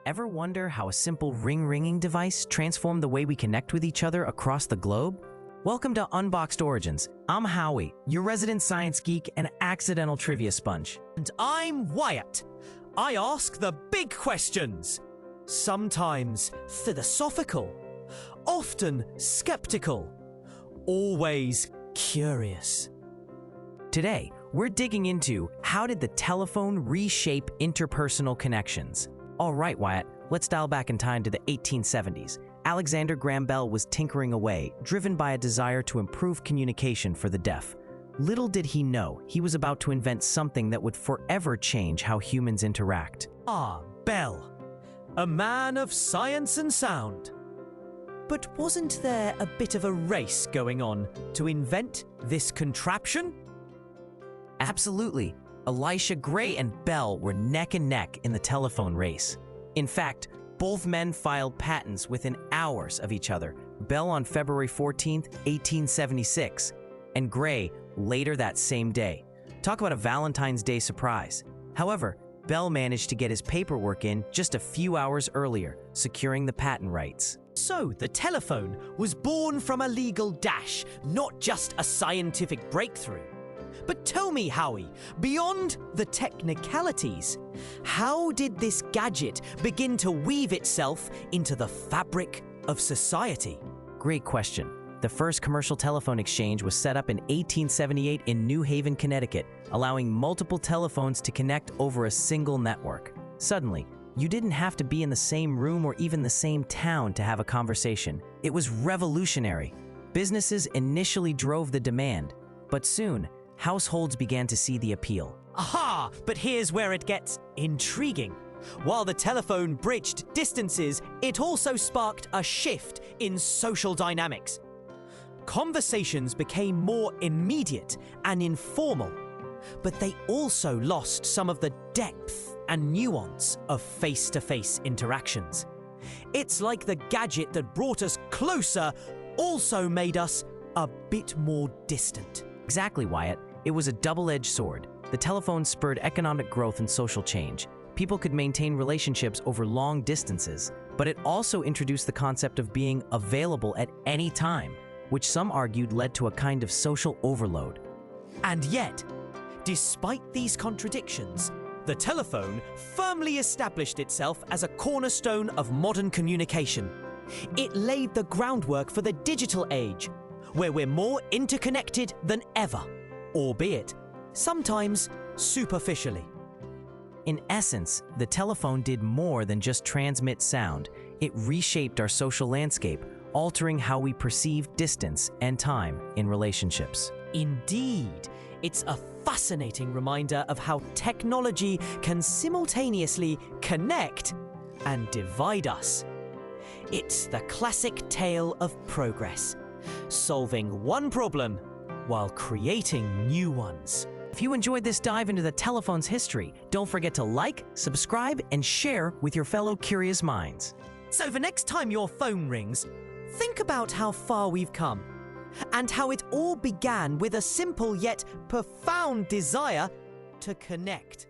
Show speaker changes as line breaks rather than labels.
Ever wonder how a simple ring-ringing device transformed the way we connect with each other across the globe? Welcome to Unboxd Origins. I'm Howie, your resident science geek and accidental trivia sponge.
And I'm Wyatt. I ask the big questions. Sometimes philosophical, often skeptical, always curious.
Today, we're digging into how did the telephone reshape interpersonal connections? All right, Wyatt, let's dial back in time to the 1870s. Alexander Graham Bell was tinkering away, driven by a desire to improve communication for the deaf. Little did he know, he was about to invent something that would forever change how humans interact.
Ah, Bell, a man of science and sound. But wasn't there a bit of a race going on to invent this contraption?
Absolutely. Elisha Gray and Bell were neck and neck in the telephone race. In fact, both men filed patents within hours of each other, Bell on February 14, 1876, and Gray later that same day. Talk about a Valentine's Day surprise. However, Bell managed to get his paperwork in just a few hours earlier, securing the patent rights.
So the telephone was born from a legal dash, not just a scientific breakthrough. But tell me, Howie, beyond the technicalities, how did this gadget begin to weave itself into the fabric of society?
Great question. The first commercial telephone exchange was set up in 1878 in New Haven, Connecticut, allowing multiple telephones to connect over a single network. Suddenly, you didn't have to be in the same room or even the same town to have a conversation. It was revolutionary. Businesses initially drove the demand, but soon, households began to see the appeal.
Aha! But here's where it gets intriguing. While the telephone bridged distances, it also sparked a shift in social dynamics. Conversations became more immediate and informal, but they also lost some of the depth and nuance of face-to-face interactions. It's like the gadget that brought us closer also made us a bit more distant.
Exactly, Wyatt. It was a double-edged sword. The telephone spurred economic growth and social change. People could maintain relationships over long distances, but it also introduced the concept of being available at any time, which some argued led to a kind of social overload.
And yet, despite these contradictions, the telephone firmly established itself as a cornerstone of modern communication. It laid the groundwork for the digital age, where we're more interconnected than ever, albeit sometimes superficially.
In essence, the telephone did more than just transmit sound. It reshaped our social landscape, altering how we perceive distance and time in relationships.
Indeed, it's a fascinating reminder of how technology can simultaneously connect and divide us. It's the classic tale of progress, solving one problem while creating new ones.
If you enjoyed this dive into the telephone's history, don't forget to like, subscribe, and share with your fellow curious minds.
So the next time your phone rings, think about how far we've come and how it all began with a simple yet profound desire to connect.